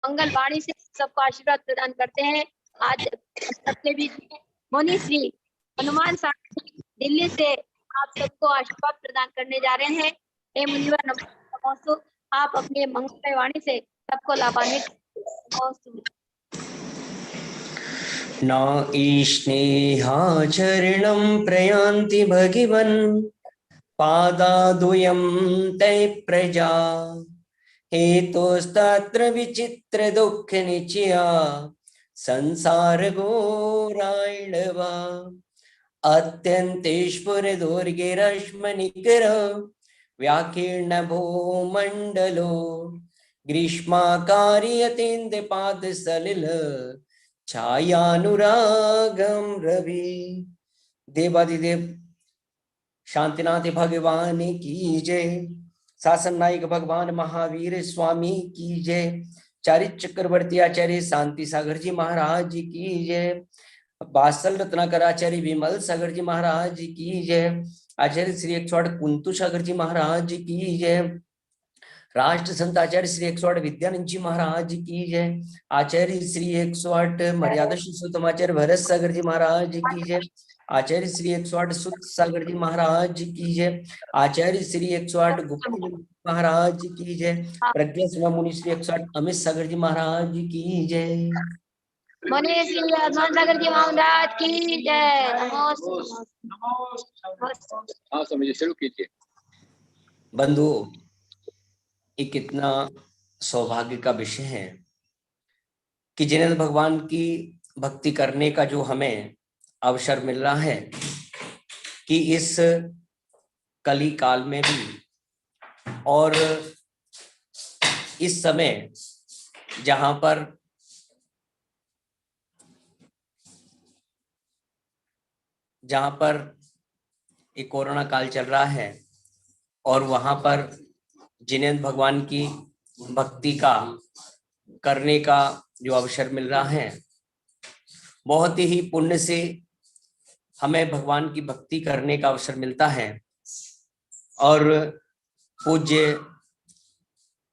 मंगल वाणी से सबको आशीर्वाद प्रदान करते हैं। आज सबके बीच में मुनि श्री हनुमान साहब दिल्ली से आप सबको आशीर्वाद प्रदान करने जा रहे हैं। हे मुनिवर नमोस्तु, आप अपने मंगल वाणी से सबको लाभान्वित नमोस्तु। न ईष्णेहाचरणं प्रयान्ति भगिवन् पादादुयं तै प्रजा हेतोस्तत्र विचित्र दुःख निचया संसार घोरायणवा अत्यंतेश्वर दुर्गिरश्मनिकर व्याकीर्ण भूमंडलो ग्रीष्माकारी अतीन्द्र पाद सलिल छायानुरागम रवि। देवादिदेव शांतिनाथ भगवान की जय। शासन नायक भगवान महावीर स्वामी की जय। चारित्र चक्रवर्ती आचार्य शांति सागर जी महाराज की जय। बासल रत्नाकर आचार्य विमल सागर जी महाराज की जय। आचार्य श्री 108 कुंतु सागर जी महाराज की जय। राष्ट्र संत आचार्य श्री 108 विद्यानंद जी महाराज की जय। आचार्य श्री 108 मर्यादा शिष्योत्तम आचार्य भरत सागर जी महाराज की जय। आचार्य श्री 108 सुत सागर जी महाराज की जय। आचार्य श्री 108 गुप्त महाराज की जय। प्रज्ञा सिंह मुनि श्री 108 अमित सागर जी महाराज की जय। मुनि श्री हनुमान सागर जी महाराज की जय। हाँ समझिए, शुरू कीजिए। बंधु, ये कितना सौभाग्य का विषय है कि जिनेंद्र भगवान की भक्ति करने का जो हमें अवसर मिल रहा है कि इस कली काल में भी और इस समय जहां पर एक कोरोना काल चल रहा है और वहां पर जिनेंद्र भगवान की भक्ति का करने का जो अवसर मिल रहा है, बहुत ही पुण्य से हमें भगवान की भक्ति करने का अवसर मिलता है। और पूज्य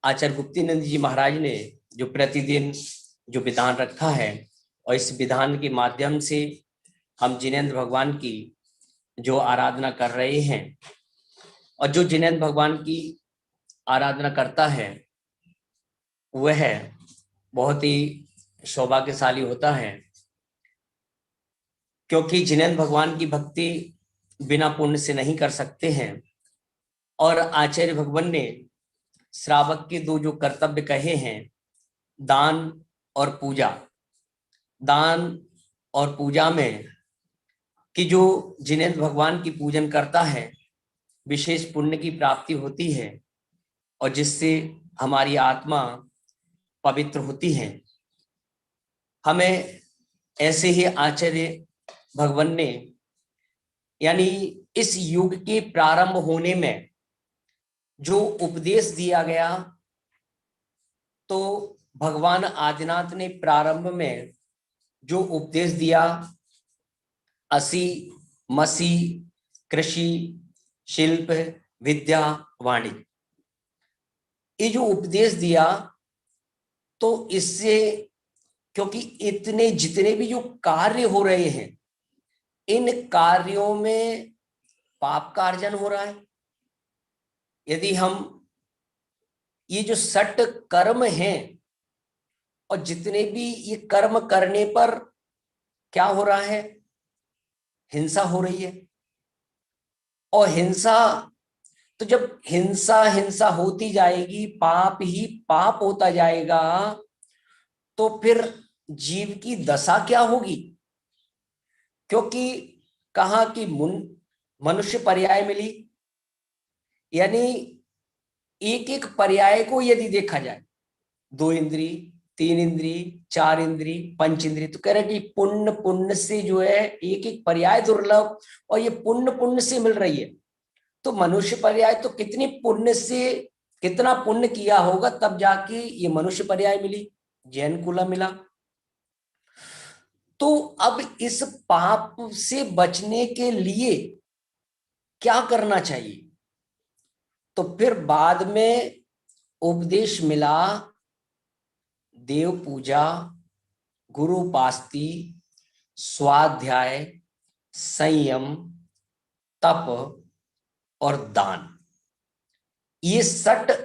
आचार्य गुप्तीनंद जी महाराज ने जो प्रतिदिन जो विधान रखा है और इस विधान के माध्यम से हम जिनेंद्र भगवान की जो आराधना कर रहे हैं, और जो जिनेंद्र भगवान की आराधना करता है वह बहुत ही सौभाग्यशाली होता है, क्योंकि जिनेंद्र भगवान की भक्ति बिना पुण्य से नहीं कर सकते हैं। और आचार्य भगवान ने श्रावक के दो जो कर्तव्य कहे हैं, दान और पूजा। दान और पूजा में कि जो जिनेंद्र भगवान की पूजन करता है विशेष पुण्य की प्राप्ति होती है और जिससे हमारी आत्मा पवित्र होती है। हमें ऐसे ही आचार्य भगवान ने यानी इस युग के प्रारंभ होने में जो उपदेश दिया गया, तो भगवान आदिनाथ ने प्रारंभ में जो उपदेश दिया, असी मसी कृषि शिल्प विद्या वाणी, ये जो उपदेश दिया, तो इससे क्योंकि इतने जितने भी जो कार्य हो रहे हैं, इन कार्यों में पाप का अर्जन हो रहा है। यदि हम ये जो सट कर्म हैं और जितने भी ये कर्म करने पर क्या हो रहा है, हिंसा हो रही है। और हिंसा, तो जब हिंसा होती जाएगी, पाप ही पाप होता जाएगा, तो फिर जीव की दशा क्या होगी। क्योंकि कहा कि मनुष्य पर्याय मिली, यानी एक एक पर्याय को यदि देखा जाए, 2 इंद्री 3 इंद्री 4 इंद्री 5 इंद्री, तो कह रहे कि पुण्य से जो है एक एक पर्याय दुर्लभ, और ये पुण्य से मिल रही है। तो मनुष्य पर्याय तो कितनी पुण्य से, कितना पुण्य किया होगा तब जाके ये मनुष्य पर्याय मिली, जैन कुला मिला। तो अब इस पाप से बचने के लिए क्या करना चाहिए, तो फिर बाद में उपदेश मिला देव पूजा, गुरु उपास्ति, स्वाध्याय, संयम, तप और दान, ये 6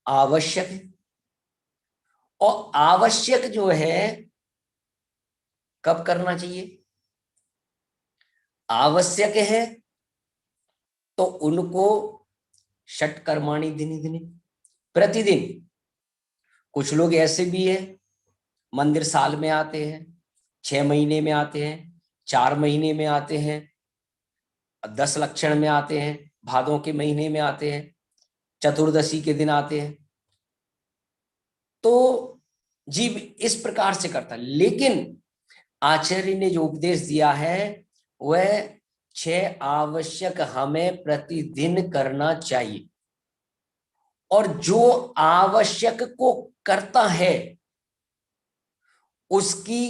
आवश्यक है। और आवश्यक जो है कब करना चाहिए? आवश्यक है तो उनको षट्कर्माणि दिने दिने, प्रतिदिन। कुछ लोग ऐसे भी है, मंदिर साल में आते हैं, 6 महीने में आते हैं, 4 महीने में आते हैं, 10 लक्षण में आते हैं, भादों के महीने में आते हैं, चतुर्दशी के दिन आते हैं। तो जीव इस प्रकार से करता है, लेकिन आचार्य ने जो उपदेश दिया है वह 6 आवश्यक हमें प्रतिदिन करना चाहिए। और जो आवश्यक को करता है उसकी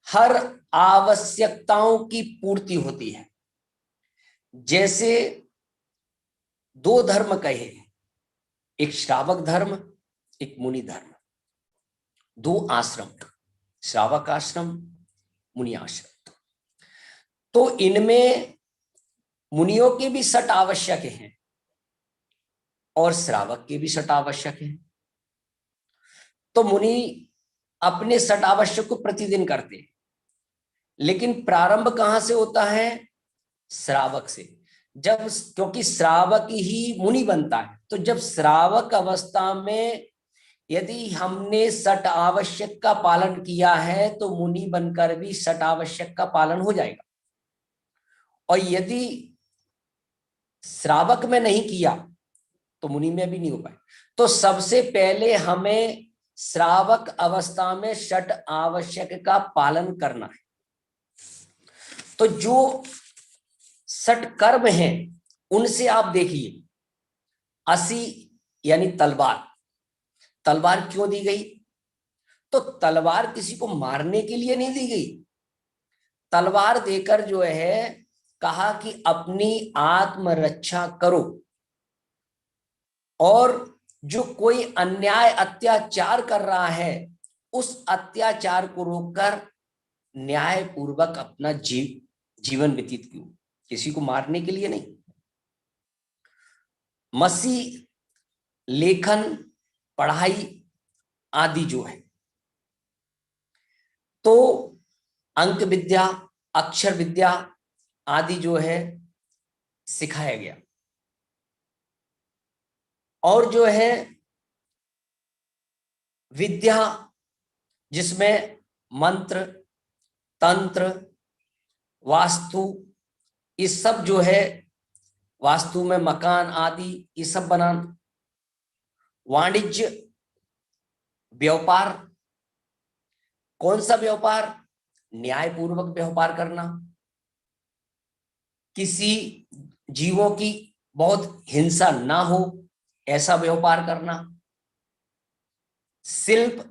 हर आवश्यकताओं की पूर्ति होती है। जैसे 2 धर्म कहे, एक श्रावक धर्म, एक मुनि धर्म, 2 आश्रम, श्रावक आश्रम, मुनि आश्रम। तो इनमें मुनियों के भी 6 आवश्यक हैं और श्रावक के भी 6 आवश्यक हैं। तो मुनि अपने 6 आवश्यक को प्रतिदिन करते हैं, लेकिन प्रारंभ कहां से होता है? श्रावक से। जब, क्योंकि श्रावक ही मुनि बनता है, तो जब श्रावक अवस्था में यदि हमने 6 आवश्यक का पालन किया है तो मुनि बनकर भी 6 आवश्यक का पालन हो जाएगा। और यदि श्रावक में नहीं किया तो मुनि में भी नहीं हो पाए। तो सबसे पहले हमें श्रावक अवस्था में 6 आवश्यक का पालन करना है। तो जो 6 कर्म हैं उनसे आप देखिए, 80 यानी तलवार। तलवार क्यों दी गई? तो तलवार किसी को मारने के लिए नहीं दी गई। तलवार देकर जो है कहा कि अपनी आत्मरक्षा करो, और जो कोई अन्याय अत्याचार कर रहा है उस अत्याचार को रोककर न्याय पूर्वक अपना जीवन व्यतीत करो, किसी को मारने के लिए नहीं। मसी, लेखन, पढ़ाई आदि जो है, तो अंक विद्या, अक्षर विद्या आदि जो है सिखाया गया। और जो है विद्या, जिसमें मंत्र, तंत्र, वास्तु, ये सब जो है, वास्तु में मकान आदि ये सब बनाना। वाणिज्य, व्यापार, कौन सा व्यापार? न्यायपूर्वक व्यापार करना, किसी जीवों की बहुत हिंसा ना हो ऐसा व्यापार करना। शिल्प,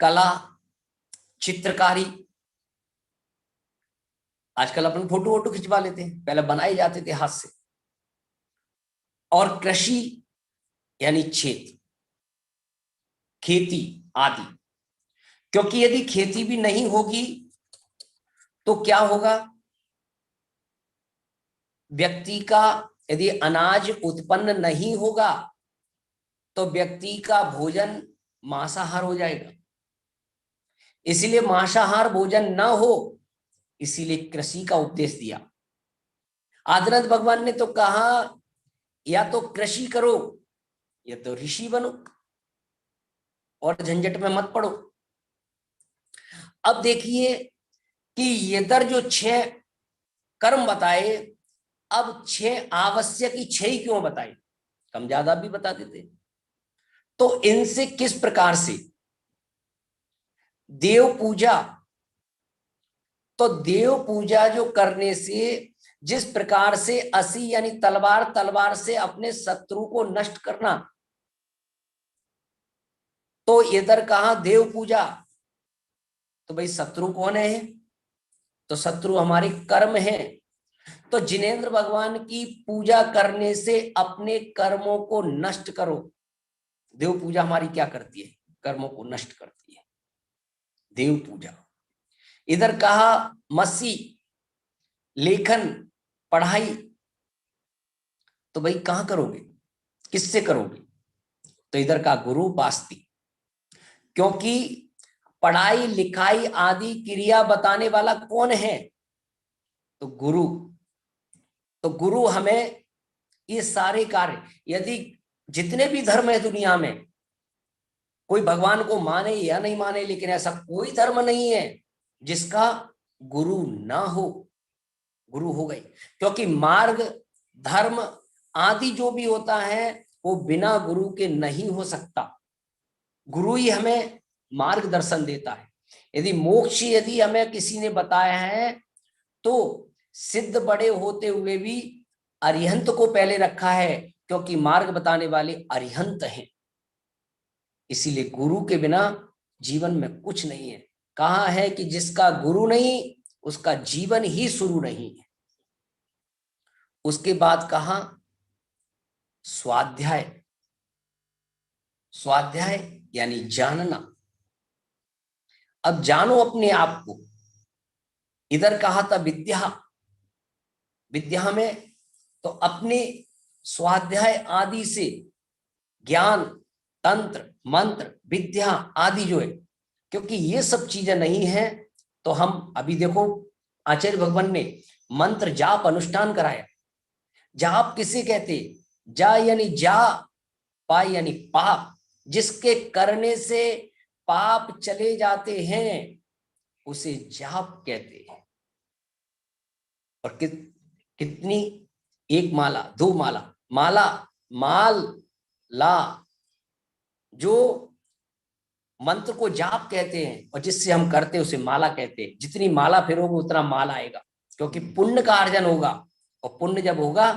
कला, चित्रकारी, आजकल अपन फोटो वोटो खिंचवा लेते हैं, पहले बनाए जाते थे हाथ से। और कृषि यानी क्षेत्र, खेती आदि, क्योंकि यदि खेती भी नहीं होगी तो क्या होगा? व्यक्ति का यदि अनाज उत्पन्न नहीं होगा तो व्यक्ति का भोजन मांसाहार हो जाएगा। इसीलिए मांसाहार भोजन न हो, इसीलिए कृषि का उपदेश दिया। आदिनाथ भगवान ने तो कहा या तो कृषि करो या तो ऋषि बनो और झंझट में मत पड़ो। अब देखिए कि ये दर जो 6 कर्म बताए, अब 6 आवश्यक ही 6 ही क्यों बताए? कम ज्यादा भी बता देते। तो इनसे किस प्रकार से देव पूजा, तो देव पूजा जो करने से जिस प्रकार से 80 यानी तलवार, तलवार से अपने शत्रु को नष्ट करना, तो इधर कहा देव पूजा। तो भाई शत्रु कौन है? तो शत्रु हमारे कर्म है। तो जिनेंद्र भगवान की पूजा करने से अपने कर्मों को नष्ट करो। देव पूजा हमारी क्या करती है? कर्मों को नष्ट करती है। देव पूजा। इधर कहा मसी, लेखन, पढ़ाई, तो भाई कहां करोगे, किससे करोगे? तो इधर का गुरु पास्ती, क्योंकि पढ़ाई लिखाई आदि क्रिया बताने वाला कौन है? तो गुरु। तो गुरु हमें ये सारे कार्य, यदि जितने भी धर्म है दुनिया में, कोई भगवान को माने या नहीं माने, लेकिन ऐसा कोई धर्म नहीं है जिसका गुरु ना हो। गुरु हो गई, क्योंकि मार्ग, धर्म आदि जो भी होता है वो बिना गुरु के नहीं हो सकता। गुरु ही हमें मार्गदर्शन देता है। यदि मोक्ष यदि हमें किसी ने बताया है तो सिद्ध बड़े होते हुए भी अरिहंत को पहले रखा है, क्योंकि मार्ग बताने वाले अरिहंत हैं। इसीलिए गुरु के बिना जीवन में कुछ नहीं है। कहा है कि जिसका गुरु नहीं उसका जीवन ही शुरू नहीं है। उसके बाद कहा स्वाध्याय। स्वाध्याय यानी जानना। अब जानो अपने आप को। इधर कहा था विद्या। विद्या में तो अपने स्वाध्याय आदि से ज्ञान, तंत्र, मंत्र, विद्या आदि जो है, क्योंकि ये सब चीजें नहीं है तो हम अभी देखो आचार्य भगवान ने मंत्र जाप अनुष्ठान कराया। जाप किसे कहते? जा यानी जा, पा यानी पाप। जिसके करने से पाप चले जाते हैं उसे जाप कहते हैं। और कितनी? एक माला, दो माला, माला, माल, ला, जो मंत्र को जाप कहते हैं और जिससे हम करते हैं उसे माला कहते हैं। जितनी माला फेरोगे उतना माल आएगा, क्योंकि पुण्य का अर्जन होगा, और पुण्य जब होगा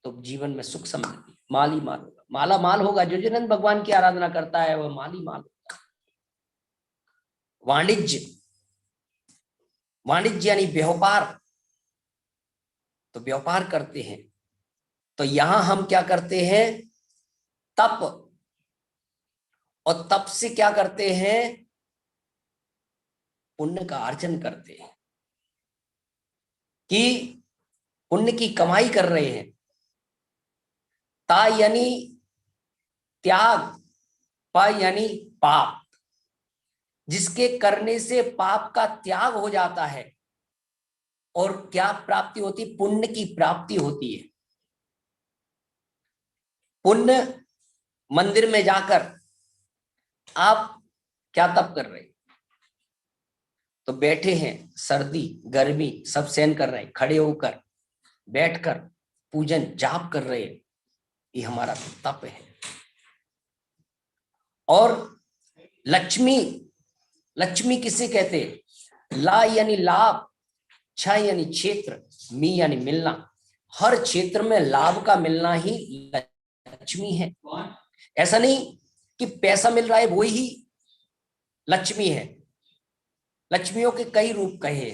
तो जीवन में सुख समृद्धि, माल ही माल होगा। माला माल होगा। जो जिन भगवान की आराधना करता है वह माल ही माल होगा। वाणिज्य, वाणिज्य यानी व्यापार, तो व्यापार करते हैं। तो यहां हम क्या करते हैं? तप। और तप से क्या करते हैं? पुण्य का अर्जन करते हैं, कि पुण्य की कमाई कर रहे हैं। ता यानी त्याग, पा यानी पाप। जिसके करने से पाप का त्याग हो जाता है और क्या प्राप्ति होती? पुण्य की प्राप्ति होती है। पुण्य मंदिर में जाकर आप क्या तप कर रहे हैं? तो बैठे हैं, सर्दी गर्मी सब सहन कर रहे हैं, खड़े होकर, बैठकर पूजन जाप कर रहे हैं, ये हमारा तप है। और लक्ष्मी, लक्ष्मी किसे कहते हैं? ला यानी लाभ, छ यानी क्षेत्र, मी यानी मिलना। हर क्षेत्र में लाभ का मिलना ही लक्ष्मी है। ऐसा नहीं कि पैसा मिल रहा है वो ही लक्ष्मी है। लक्ष्मियों के कई रूप कहे।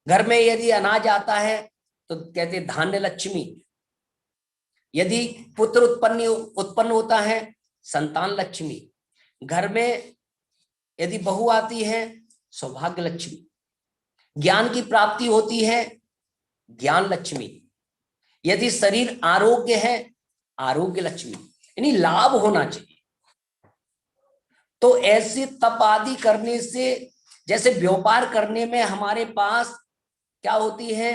घर में यदि अनाज आता है तो कहते धान्य लक्ष्मी। यदि पुत्र उत्पन्न होता है, संतान लक्ष्मी। घर में यदि बहू आती है, सौभाग्य लक्ष्मी। ज्ञान की प्राप्ति होती है, ज्ञान लक्ष्मी। यदि शरीर आरोग्य है, आरोग्य लक्ष्मी। यानी लाभ होना चाहिए। तो ऐसे तप आदि करने से, जैसे व्यापार करने में हमारे पास क्या होती है?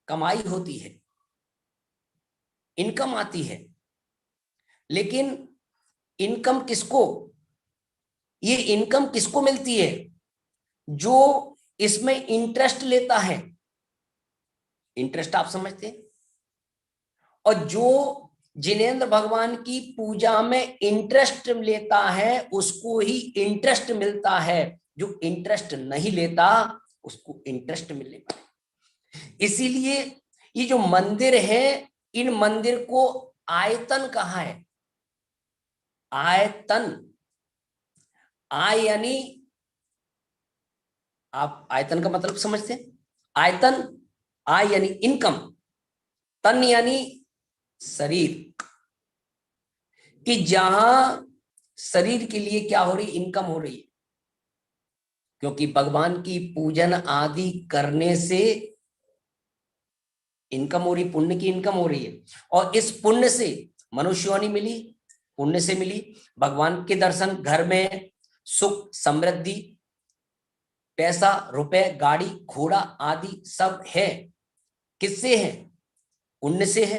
कमाई होती है, इनकम आती है। लेकिन इनकम किसको, ये इनकम किसको मिलती है? जो इसमें इंटरेस्ट लेता है। इंटरेस्ट आप समझते हैं? और जो जिनेंद्र भगवान की पूजा में इंटरेस्ट लेता है उसको ही इंटरेस्ट मिलता है। जो इंटरेस्ट नहीं लेता उसको इंटरेस्ट मिलने पाए। इसीलिए ये जो मंदिर है, इन मंदिर को आयतन कहा है। आयतन, आय यानी, आप आयतन का मतलब समझते हैं? आयतन, आय यानी इनकम, तन यानी शरीर, कि जहां शरीर के लिए क्या हो रही, इनकम हो रही है, क्योंकि भगवान की पूजन आदि करने से इनकम हो रही, पुण्य की इनकम हो रही है। और इस पुण्य से मनुष्य योनि मिली, पुण्य से मिली, भगवान के दर्शन, घर में सुख समृद्धि, पैसा रुपए गाड़ी घोड़ा आदि सब है, किससे है, पुण्य से है।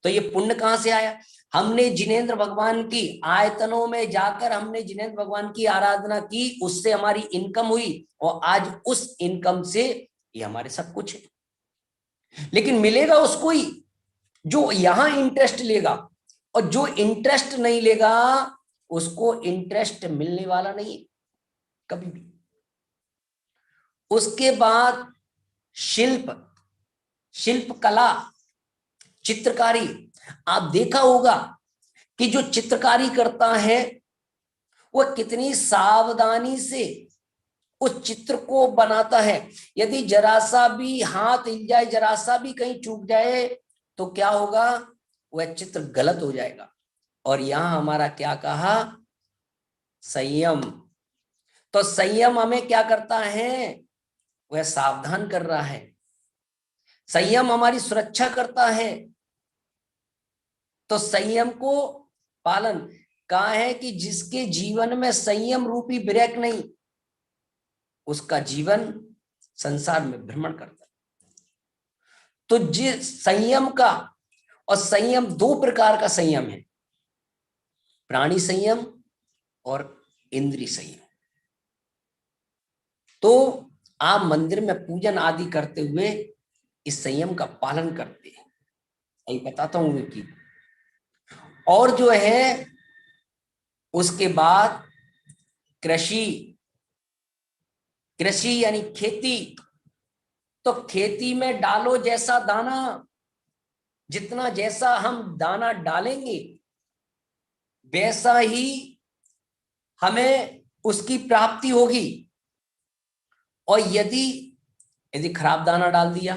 तो ये पुण्य कहां से आया, हमने जिनेंद्र भगवान की आयतनों में जाकर हमने जिनेंद्र भगवान की आराधना की, उससे हमारी इनकम हुई, और आज उस इनकम से ये हमारे सब कुछ है। लेकिन मिलेगा उसको ही जो यहां इंटरेस्ट लेगा, और जो इंटरेस्ट नहीं लेगा उसको इंटरेस्ट मिलने वाला नहीं है कभी भी। उसके बाद शिल्प, शिल्प कला, चित्रकारी। आप देखा होगा कि जो चित्रकारी करता है वह कितनी सावधानी से उस चित्र को बनाता है। यदि जरा सा भी हाथ हिल जाए, जरा सा भी कहीं चूक जाए तो क्या होगा, वह चित्र गलत हो जाएगा। और यहां हमारा क्या कहा, संयम। तो संयम हमें क्या करता है, वह सावधान कर रहा है, संयम हमारी सुरक्षा करता है। तो संयम को पालन कहा है कि जिसके जीवन में संयम रूपी ब्रेक नहीं, उसका जीवन संसार में भ्रमण करता है। तो जिस संयम का, और संयम दो प्रकार का संयम है, प्राणी संयम और इंद्रिय संयम। तो आप मंदिर में पूजन आदि करते हुए इस संयम का पालन करते हैं, यही बताता हूं कि। और जो है उसके बाद कृषि, कृषि यानी खेती। तो खेती में डालो जैसा दाना, जितना जैसा हम दाना डालेंगे वैसा ही हमें उसकी प्राप्ति होगी। और यदि यदि खराब दाना डाल दिया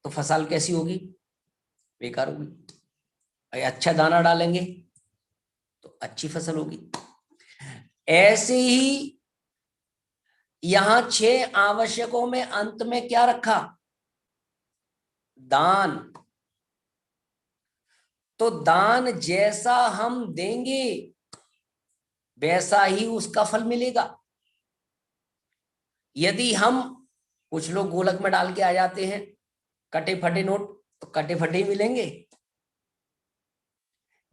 तो फसल कैसी होगी, बेकार होगी। अच्छा दाना डालेंगे तो अच्छी फसल होगी। ऐसे ही यहां 6 आवश्यकों में अंत में क्या रखा, दान। तो दान जैसा हम देंगे वैसा ही उसका फल मिलेगा। यदि हम, कुछ लोग गोलक में डाल के आ जाते हैं कटे फटे नोट, तो कटे फटे ही मिलेंगे।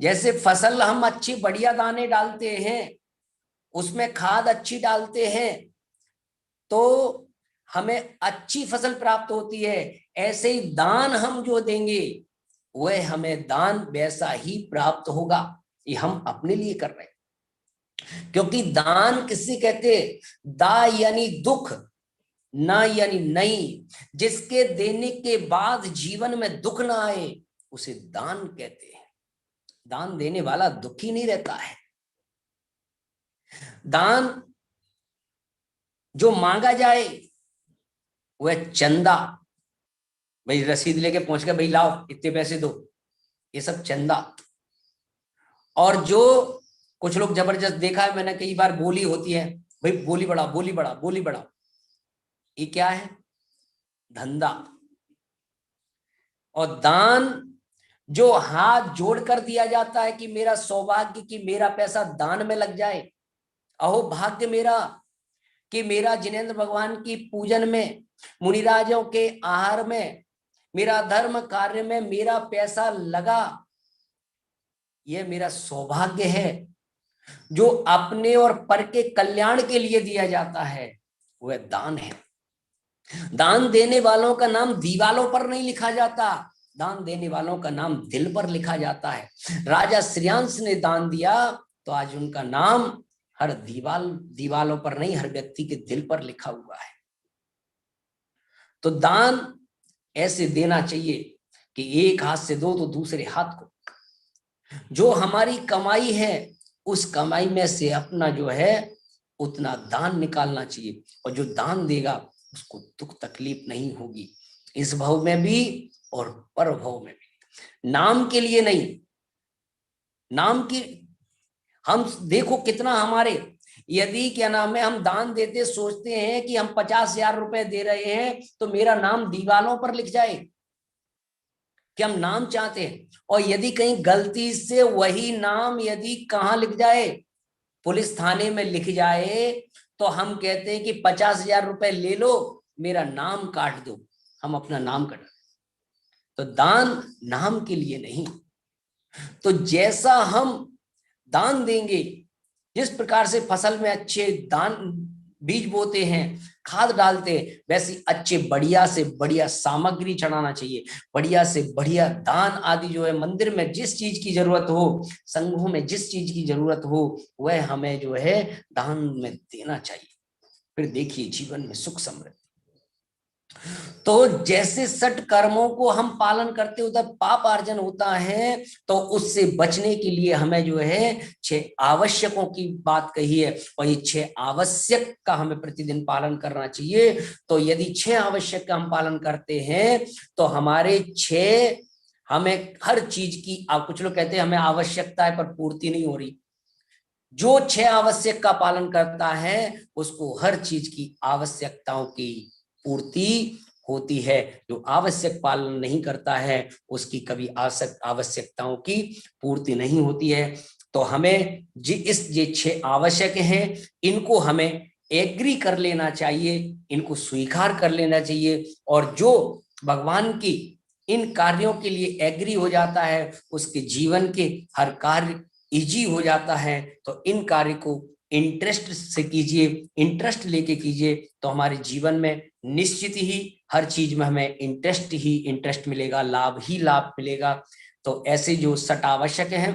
जैसे फसल हम अच्छी बढ़िया दाने डालते हैं, उसमें खाद अच्छी डालते हैं तो हमें अच्छी फसल प्राप्त होती है। ऐसे ही दान हम जो देंगे वह हमें दान वैसा ही प्राप्त होगा। ये हम अपने लिए कर रहे हैं, क्योंकि दान किससे कहते हैं, दा यानी दुख, ना यानी नहीं। जिसके देने के बाद जीवन में दुख ना आए उसे दान कहते हैं। दान देने वाला दुखी नहीं रहता है। दान जो मांगा जाए वह चंदा, भाई रसीद लेके पहुंच गया, भाई लाओ इतने पैसे दो, ये सब चंदा। और जो कुछ लोग जबरदस्त देखा है मैंने कई बार, बोली होती है, भाई बोली बढ़ा बोली बढ़ा बोली बढ़ा, ये क्या है, धंधा। और दान जो हाथ जोड़कर दिया जाता है कि मेरा सौभाग्य कि मेरा पैसा दान में लग जाए, अहो भाग्य मेरा कि मेरा जिनेंद्र भगवान की पूजन में, मुनिराजों के आहार में, मेरा धर्म कार्य में मेरा पैसा लगा, यह मेरा सौभाग्य है। जो अपने और पर के कल्याण के लिए दिया जाता है वह दान है। दान देने वालों का नाम दीवालों पर नहीं लिखा जाता, दान देने वालों का नाम दिल पर लिखा जाता है। राजा श्रेयांश ने दान दिया तो आज उनका नाम हर दीवालों पर नहीं, हर व्यक्ति के दिल पर लिखा हुआ है। तो दान ऐसे देना चाहिए कि एक हाथ से दो तो दूसरे हाथ को। जो हमारी कमाई है उस कमाई में से अपना जो है उतना दान निकालना चाहिए। और जो दान देगा उसको दुख तकलीफ नहीं होगी, इस भाव में भी और पर भाव में भी। नाम के लिए नहीं, नाम की हम देखो कितना हमारे, यदि क्या नाम है हम दान देते सोचते हैं कि हम 50,000 रुपए दे रहे हैं तो मेरा नाम दीवालों पर लिख जाए, कि हम नाम चाहते हैं। और यदि कहीं गलती से वही नाम यदि कहाँ लिख जाए, पुलिस थाने में लिख जाए, तो हम कहते हैं कि 50,000 रुपए ले लो, मेरा नाम काट दो, हम अपना नाम कटा। तो दान नाम के लिए नहीं। तो जैसा हम दान देंगे, जिस प्रकार से फसल में अच्छे दान बीज बोते हैं, खाद डालते हैं, वैसी अच्छे बढ़िया से बढ़िया सामग्री चढ़ाना चाहिए, बढ़िया से बढ़िया दान आदि जो है, मंदिर में जिस चीज की जरूरत हो, संघों में जिस चीज की जरूरत हो, वह हमें जो है दान में देना चाहिए। फिर देखिए जीवन में सुख समृद्धि। तो जैसे सट कर्मों को हम पालन करते उधर पाप अर्जन होता है, तो उससे बचने के लिए हमें जो है 6 आवश्यकों की बात कही है, और ये 6 आवश्यक का हमें प्रतिदिन पालन करना चाहिए। तो यदि 6 आवश्यक का हम पालन करते हैं तो हमारे 6 हमें हर चीज की, आप कुछ लोग कहते हैं हमें आवश्यकता है पर पूर्ति नहीं हो रही। जो 6 आवश्यक का पालन करता है उसको हर चीज की आवश्यकताओं की पूर्ति होती है। जो आवश्यक पालन नहीं करता है उसकी कभी आवश्यकताओं की पूर्ति नहीं होती है। तो हमें ये 6 आवश्यक हैं, इनको हमें एग्री कर लेना चाहिए, इनको स्वीकार कर लेना चाहिए। और जो भगवान की इन कार्यों के लिए एग्री हो जाता है, उसके जीवन के हर कार्य इजी हो जाता है। तो इन कार्य को इंटरेस्ट से कीजिए, इंटरेस्ट लेके कीजिए, तो हमारे जीवन में निश्चित ही हर चीज में हमें इंटरेस्ट मिलेगा, लाभ ही लाभ मिलेगा। तो ऐसे जो सट आवश्यक है,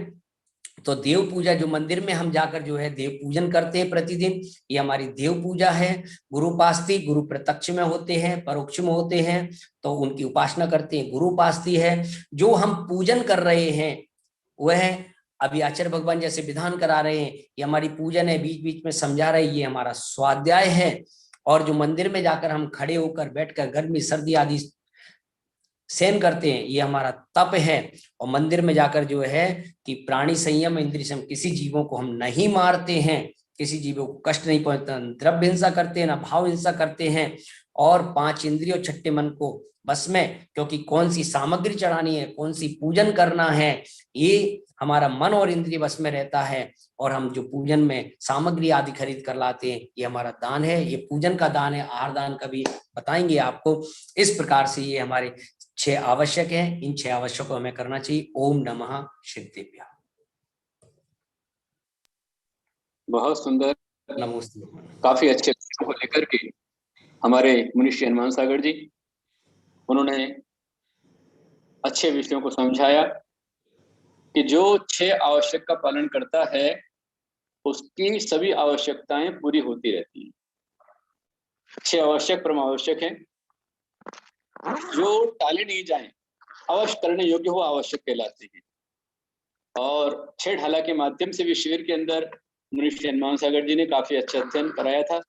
तो देव पूजा जो मंदिर में हम जाकर जो है देव पूजन करते हैं प्रतिदिन, ये हमारी देव पूजा है। गुरुपास्ती, गुरु प्रत्यक्ष में होते हैं, परोक्ष में होते हैं, तो उनकी उपासना करते हैं, गुरुपास्ती है। जो हम पूजन कर रहे हैं वह अभी आचार्य भगवान जैसे विधान करा रहे हैं, ये हमारी पूजन है, बीच बीच में समझा रहे हैं, ये हमारा स्वाध्याय है। और जो मंदिर में जाकर हम खड़े होकर बैठकर गर्मी सर्दी आदि सहन करते हैं, ये हमारा तप है। और मंदिर में जाकर जो है कि प्राणी संयम, इंद्रिय संयम, किसी जीवों को हम नहीं मारते हैं, किसी जीवों को कष्ट नहीं पहुंचाते, द्रव्य हिंसा करते हैं ना भाव हिंसा करते हैं। और 5 इंद्रियों 6ठे मन को बस में, क्योंकि कौन सी सामग्री चढ़ानी है, कौन सी पूजन करना है, ये हमारा मन और इंद्रिय बस में रहता है। और हम जो पूजन में सामग्री आदि खरीद कर लाते हैं, ये हमारा दान है, ये पूजन का दान है। आहार दान का भी बताएंगे आपको। इस प्रकार से ये हमारे 6 आवश्यक है, इन 6 आवश्यक को हमें करना चाहिए। ओम नमः शिवाय। बहुत सुंदर, नमोस्तु। काफी अच्छे विषयों को लेकर के हमारे मुनिश्री हनुमान सागर जी, उन्होंने अच्छे विषयों को समझाया कि जो 6 आवश्यक का पालन करता है उसकी सभी आवश्यकताएं पूरी होती रहती हैं। 6 आवश्यक परम आवश्यक हैं, जो टाले नहीं जाए, अवश्य करने योग्य हो, आवश्यक कहलाते हैं। और 6 ढाला के माध्यम से भी शिविर के अंदर मुनिश्री हनुमान सागर जी ने काफी अच्छा अध्ययन कराया था,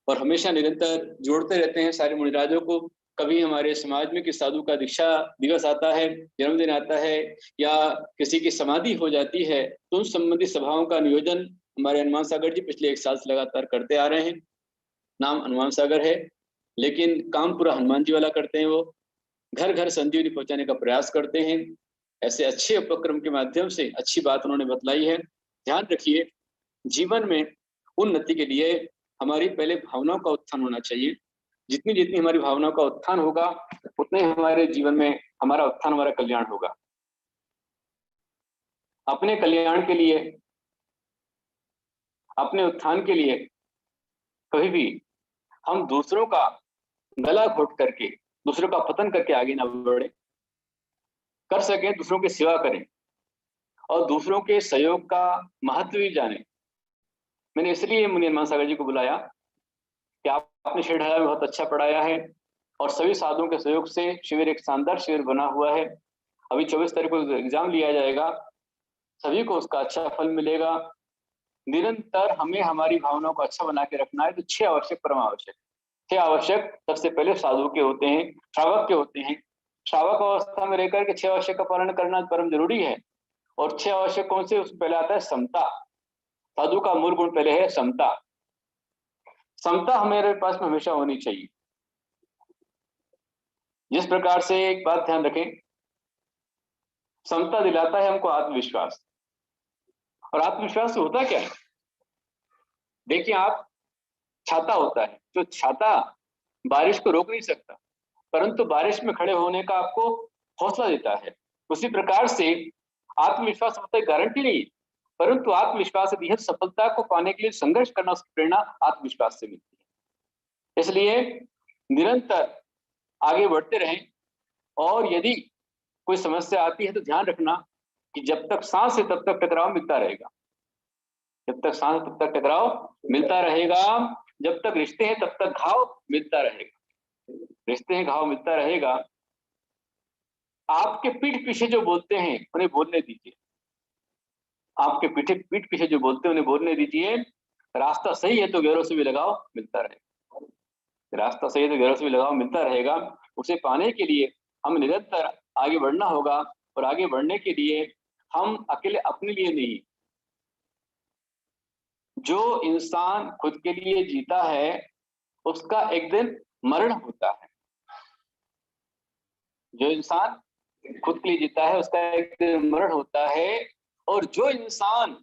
और हमेशा निरंतर जोड़ते रहते हैं सारे मुनिराजों को। कभी हमारे समाज में किसी साधु का दीक्षा दिवस आता है, जन्मदिन आता है, या किसी की समाधि हो जाती है, तो उन संबंधित सभाओं का नियोजन हमारे हनुमान सागर जी पिछले 1 साल से लगातार करते आ रहे हैं। नाम हनुमान सागर है, लेकिन काम पूरा हनुमान जी वाला करते हैं। वो घर घर संजीवनी पहुंचाने का प्रयास करते हैं। ऐसे अच्छे उपक्रम के माध्यम से अच्छी बात उन्होंने बतलाई है। ध्यान रखिए, जीवन में उन्नति के लिए हमारी पहले भावनाओं का उत्थान होना चाहिए। जितनी जितनी हमारी भावनाओं का उत्थान होगा, उतने हमारे जीवन में हमारा उत्थान, हमारा कल्याण होगा। अपने कल्याण के लिए, अपने उत्थान के लिए कभी भी हम दूसरों का गला घोट करके, दूसरों का पतन करके आगे ना बढ़े। कर सकें दूसरों की सेवा करें, और दूसरों के सहयोग का महत्व भी जाने। मैंने इसलिए मुनि हनुमान सागर जी को बुलाया कि आपने शिविर ढाला में बहुत अच्छा पढ़ाया है, और सभी साधुओं के सहयोग से शिविर एक शानदार शिविर बना हुआ है। अभी 24 तारीख को एग्जाम लिया जाएगा, सभी को उसका अच्छा फल मिलेगा। निरंतर हमें हमारी भावनाओं को अच्छा बना के रखना है। तो 6 आवश्यक परम आवश्यक, 6 आवश्यक सबसे पहले साधु के होते हैं, श्रावक के होते हैं। श्रावक अवस्था में रहकर के 6 आवश्यक का पालन करना परम जरूरी है। और 6 आवश्यक कौन से? उसमें पहले आता है समता। साधु का मूल गुण पहले है समता। समता हमारे पास में हमेशा होनी चाहिए। जिस प्रकार से एक बात ध्यान रखें, समता दिलाता है हमको आत्मविश्वास। और आत्मविश्वास से होता क्या है? देखिए, आप छाता होता है, जो छाता बारिश को रोक नहीं सकता, परंतु बारिश में खड़े होने का आपको हौसला देता है। उसी प्रकार से आत्मविश्वास होता है गारंटी नहीं, परंतु आत्मविश्वास यदि है, सफलता को पाने के लिए संघर्ष करना, उसकी प्रेरणा आत्मविश्वास से मिलती है। इसलिए निरंतर आगे बढ़ते रहें। और यदि कोई समस्या आती है तो ध्यान रखना कि जब तक सांस है तब तक टकराव मिलता रहेगा। जब तक सांस तब तक टकराव मिलता रहेगा। जब तक रिश्ते हैं तब तक घाव मिलता रहेगा। रिश्ते हैं, घाव मिलता रहेगा। आपके पीठ पीछे जो बोलते हैं उन्हें बोलने दीजिए। आपके पीठ पीछे जो बोलते हैं उन्हें बोलने दीजिए। रास्ता सही है तो गैरों से भी लगाव मिलता रहेगा। रास्ता सही है तो गैरों से भी लगाव मिलता रहेगा। उसे पाने के लिए हम निरंतर आगे बढ़ना होगा। और आगे बढ़ने के लिए हम अकेले अपने लिए नहीं, जो इंसान खुद के लिए जीता है उसका एक दिन मरण होता है। जो इंसान खुद के लिए जीता है उसका एक दिन मरण होता है। और जो इंसान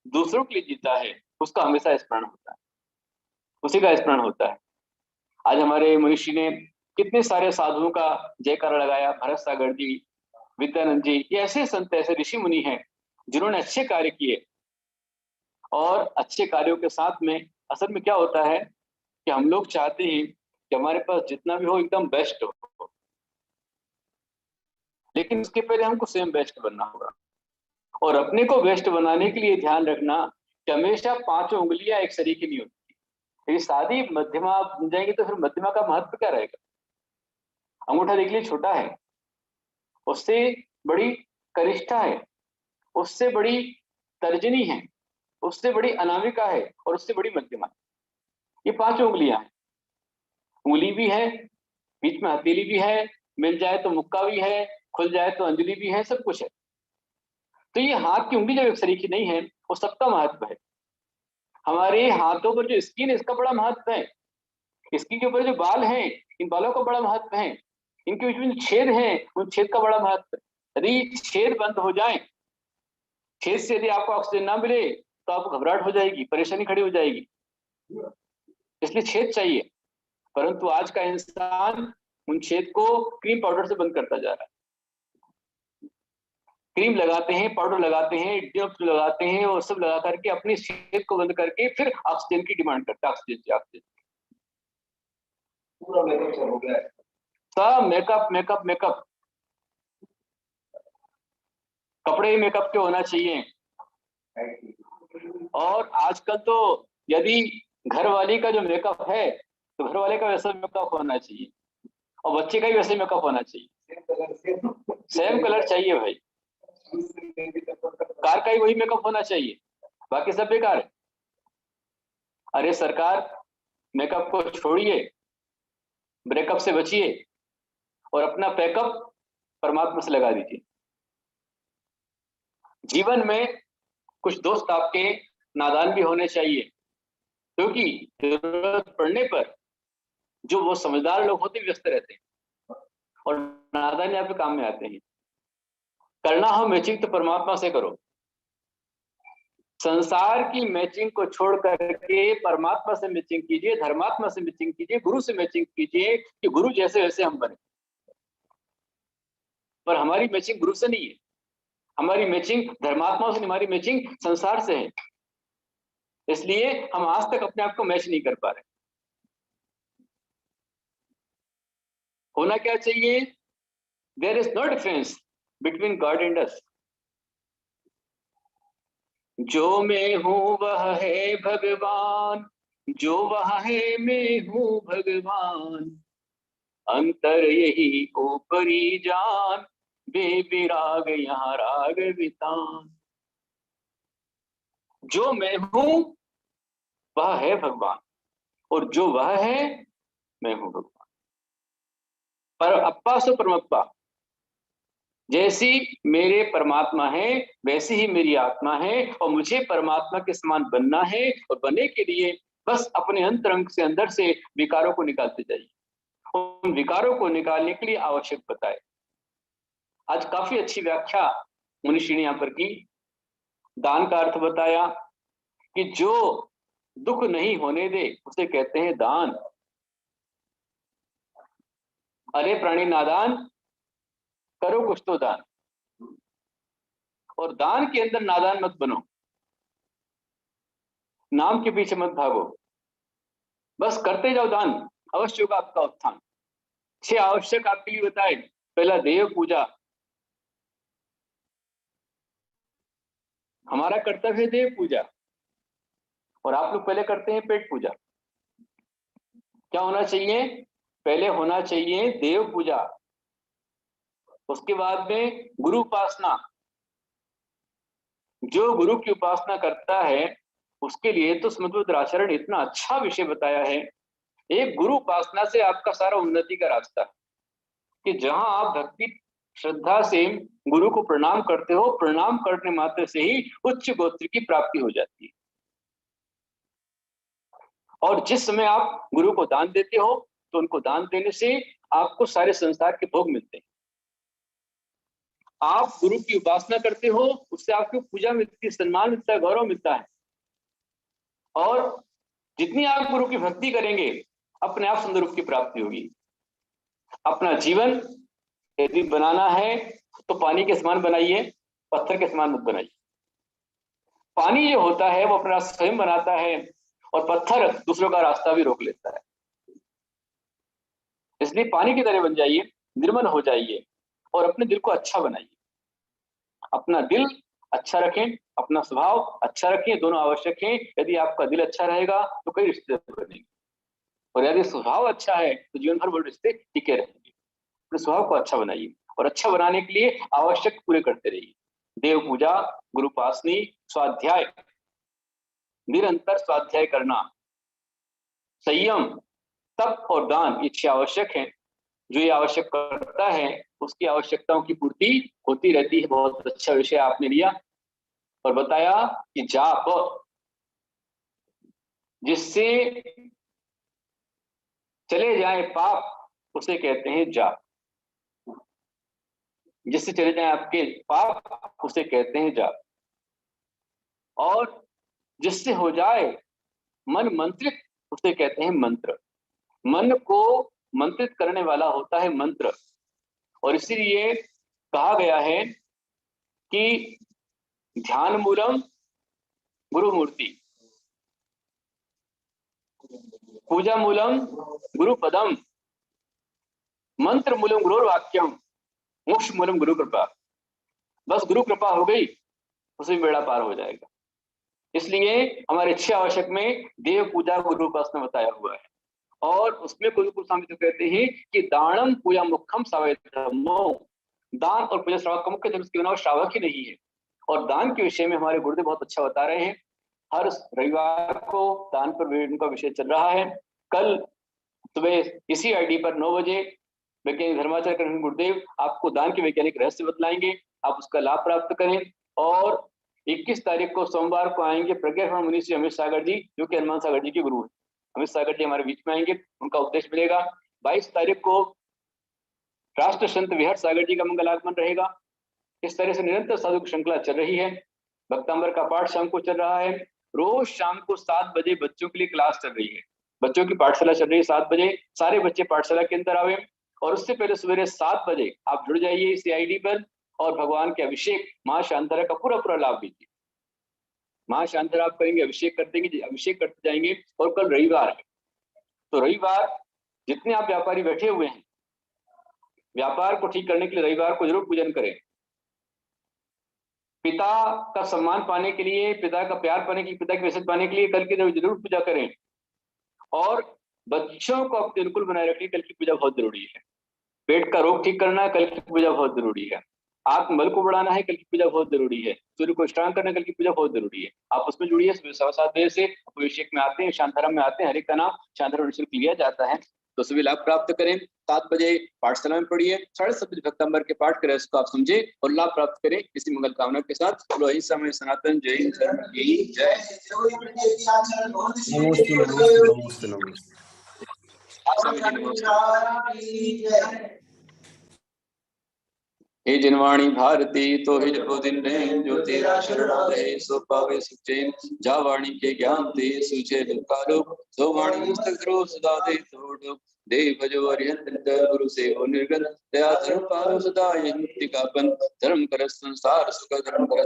दूसरों के लिए जीता है उसका हमेशा स्मरण होता है, उसी का स्मरण होता है। आज हमारे मनुष्य ने कितने सारे साधुओं का जयकारा लगाया। भरत सागर जी, विद्यानंद जी, ये ऐसे संत, ऐसे ऋषि मुनि हैं जिन्होंने अच्छे कार्य किए। और अच्छे कार्यों के साथ में असल में क्या होता है कि हम लोग चाहते हैं कि हमारे पास जितना भी हो एकदम बेस्ट हो, लेकिन उसके पहले हमको स्वयं बेस्ट बनना होगा। और अपने को बेस्ट बनाने के लिए ध्यान रखना कि हमेशा पांचों उंगलियां एक सरीकी नहीं होती। यदि शादी मध्यमा बन जाएंगे तो फिर मध्यमा का महत्व क्या रहेगा? अंगूठा देख लीजिए, छोटा है, उससे बड़ी कनिष्ठा है, उससे बड़ी तर्जनी है, उससे बड़ी अनामिका है और उससे बड़ी मध्यमा। ये पांचों उंगलियां हैं। उंगली भी है, बीच में हथेली भी है, मिल जाए तो मुक्का भी है, खुल जाए तो अंजलि भी है, सब कुछ है। तो ये हाथ की उंगली जब एक सरीखी नहीं है, वो सबका महत्व है। हमारे हाथों पर जो स्किन है इसका बड़ा महत्व है। स्किन के ऊपर जो बाल हैं, इन बालों का बड़ा महत्व है। इनके बीच में जो छेद हैं, उन छेद का बड़ा महत्व है। यदि छेद बंद हो जाए, छेद से यदि आपको ऑक्सीजन ना मिले तो आपको घबराहट हो जाएगी, परेशानी खड़ी हो जाएगी। इसलिए छेद चाहिए। परंतु आज का इंसान उन छेद को क्रीम पाउडर से बंद करता जा रहा है। क्रीम लगाते हैं, पाउडर लगाते हैं, डिओ लगाते हैं, और सब लगा करके अपनी छेद को बंद करके फिर ऑक्सीजन की डिमांड करते हैं। ऑक्सीजन पूरा मेकअप हो गया है। सब मेकअप मेकअप मेकअप, कपड़े मेकअप के होना चाहिए। और आजकल तो यदि घर वाली का जो मेकअप है तो घर वाले का वैसा मेकअप होना चाहिए, और बच्चे का भी वैसे मेकअप होना चाहिए। सेम कलर चाहिए भाई। कार का ही वही मेकअप होना चाहिए, बाकी सब बेकार है। अरे सरकार, मेकअप को छोड़िए, ब्रेकअप से बचिए और अपना पैकअप परमात्मा से लगा दीजिए। जीवन में कुछ दोस्त आपके नादान भी होने चाहिए, क्योंकि जरूरत पड़ने पर जो वो समझदार लोग होते व्यस्त रहते हैं और नादान यहाँ पे काम में आते हैं। करना हो मैचिंग तो परमात्मा से करो। संसार की मैचिंग को छोड़ करके परमात्मा से मैचिंग कीजिए, धर्मात्मा से मैचिंग कीजिए, गुरु से मैचिंग कीजिए कि गुरु जैसे वैसे हम बने। पर हमारी मैचिंग गुरु से नहीं है, हमारी मैचिंग धर्मात्मा से, हमारी मैचिंग संसार से है। इसलिए हम आज तक अपने आप को मैच नहीं कर पा रहे। होना क्या चाहिए? There is no difference between God and us. जो मैं हूं वह है भगवान, जो वह है मैं हूं भगवान, अंतर यही ऊपरी जान, बेविराग यहाँ राग वितान। जो मैं हूं वह है भगवान, और जो वह है मैं हूं भगवान। पर अप्पा सो परमप्पा, जैसी मेरे परमात्मा है वैसी ही मेरी आत्मा है और मुझे परमात्मा के समान बनना है। और बनने के लिए बस अपने अंतरंग से, अंदर से विकारों को निकालते जाइए। उन विकारों को निकालने के लिए आवश्यक बताए। आज काफी अच्छी व्याख्या मनीषी ने यहाँ पर की। दान का अर्थ बताया कि जो दुख नहीं होने दे उसे कहते हैं दान। अरे प्राणी नादान, करो कुछ तो दान। और दान के अंदर नादान मत बनो, नाम के पीछे मत भागो, बस करते जाओ दान, अवश्य होगा आपका उत्थान। 6 आवश्यक आपके लिए बताए। पहला देव पूजा, हमारा कर्तव्य है देव पूजा, और आप लोग पहले करते हैं पेट पूजा। क्या होना चाहिए? पहले होना चाहिए देव पूजा, उसके बाद में गुरु उपासना। जो गुरु की उपासना करता है उसके लिए तो स्मृति आचरण इतना अच्छा विषय बताया है। एक गुरु उपासना से आपका सारा उन्नति का रास्ता है कि जहां आप भक्ति श्रद्धा से गुरु को प्रणाम करते हो, प्रणाम करने मात्र से ही उच्च गोत्र की प्राप्ति हो जाती है। और जिस समय आप गुरु को दान देते हो तो उनको दान देने से आपको सारे संसार के भोग मिलते हैं। आप गुरु की उपासना करते हो, उससे आपको पूजा मिलती है, सम्मान मिलता है, गौरव मिलता है। और जितनी आप गुरु की भक्ति करेंगे अपने आप सुंदर रूप की प्राप्ति होगी। अपना जीवन यदि बनाना है तो पानी के समान बनाइए, पत्थर के समान मत बनाइए। पानी जो होता है वो अपना स्वयं बनाता है और पत्थर दूसरों का रास्ता भी रोक लेता है। इसलिए पानी की तरह बन जाइए, निर्मल हो जाइए और अपने दिल को अच्छा बनाइए। अपना दिल अच्छा रखें, अपना स्वभाव अच्छा रखें, दोनों आवश्यक हैं। यदि आपका दिल अच्छा रहेगा तो कई रिश्ते बनेंगे, और यदि स्वभाव अच्छा है तो जीवन भर वो रिश्ते टिके रहेंगे। अपने स्वभाव को अच्छा बनाइए और अच्छा बनाने के लिए आवश्यक पूरे करते रहिए। देव पूजा, गुरुपासनी, स्वाध्याय, निरंतर स्वाध्याय करना, संयम, तप और दान, ये 6 आवश्यक हैं। जो ये आवश्यक करता है उसकी आवश्यकताओं की पूर्ति होती रहती है। बहुत अच्छा विषय आपने लिया और बताया कि जाप, जिससे चले जाए पाप उसे कहते हैं जाप। जिससे चले जाए आपके पाप उसे कहते हैं जाप। और जिससे हो जाए मन मंत्रित उसे कहते हैं मंत्र। मन को मंत्रित करने वाला होता है मंत्र। और इसीलिए कहा गया है कि ध्यान मूलम गुरु मूर्ति, पूजा मूलम गुरु पदम, मंत्र मूलम गुरु वाक्यम, मोक्ष मूलम गुरु कृपा। बस गुरु कृपा हो गई उसे बेड़ा पार हो जाएगा। इसलिए हमारे 6 आवश्यक में देव पूजा, गुरु उपासना बताया हुआ है। और उसमें गुरु स्वामी तो कहते हैं कि दानम पूजा मुखम सावधर्मो, दान और पूजा श्रावक का मुख्य धर्म, उसके बिना श्रावक ही नहीं है। और दान के विषय में हमारे गुरुदेव बहुत अच्छा बता रहे हैं। हर रविवार को दान पर उनका विषय चल रहा है। कल सुबह इसी आईडी पर 9 बजे वैज्ञानिक धर्माचार्य करण गुरुदेव आपको दान के वैज्ञानिक रहस्य बतलाएंगे। आप उसका लाभ प्राप्त करें। और 21 तारीख को सोमवार को आएंगे प्रज्ञा मुनि श्री अमित सागर जी, जो कि हनुमान सागर जी के गुरु हैं। अमित सागर जी हमारे बीच में आएंगे, उनका उपदेश मिलेगा। 22 तारीख को राष्ट्र संत विहर सागर जी का मंगल आगमन रहेगा। इस तरह से निरंतर साधु की श्रृंखला चल रही है। भक्तांबर का पाठ शाम को चल रहा है। रोज शाम को 7 बजे बच्चों के लिए क्लास चल रही है। बच्चों की पाठशाला चल रही है 7 बजे। सारे बच्चे पाठशाला के अंदर आवे और उससे पहले सवेरे 7 बजे आप जुड़ जाइए इस आईडी पर और भगवान के अभिषेक महाशांतरा का पूरा लाभ लीजिए। महाशांतरा आप करेंगे, अभिषेक कर देंगे, अभिषेक करते जाएंगे। और कल रविवार है, तो रविवार जितने आप व्यापारी बैठे हुए हैं, व्यापार को ठीक करने के लिए रविवार को जरूर पूजन करें। पिता का सम्मान पाने के लिए, पिता का प्यार पाने के लिए, पिता की वैसे पाने के लिए कल की जरूर पूजा करें। और बच्चों को अपने अनुकूल बनाए रखने कल की पूजा बहुत जरूरी है। पेट का रोग ठीक करना है, कल की पूजा बहुत जरूरी है। आत्मबल को बढ़ाना है, कल की पूजा बहुत जरूरी है। सूर्य को स्ट्रांग करना, कल की पूजा बहुत जरूरी है। आप उसमें जुड़िए। सुबह 7:15 बजे से अभिषेक में आते हैं, शांताराम में आते हैं। हर एक का नाम शांताराम निःशुल्क लिया जाता है। तो सभी लाभ प्राप्त करें। 7 बजे पाठशाला में पढ़िए, 7:30 बजे भक्तांबर के पाठ करें, उसको आप समझे और लाभ प्राप्त करें। इसी मंगल कामना के साथ बोलो अहिंसा में सनातन जय हिंद धर्म की जय। नमोस्तु नमोस्तु नमोस्तु नमोस्तु। हे जिनवाणी भारती तो हिज को दिन जो तेरा शरणालय सो पावे सुचैन। जा वाणी के ज्ञान ते सुचे लोकालो सो वाणी पुस्तक ध्रुव सदा दे तोड़ दे भजो अरिहंत गुरु से हो निर्गत दया धर्म पालो सदा ये मुक्ति का पंथ धर्म कर संसार सुख धर्म कर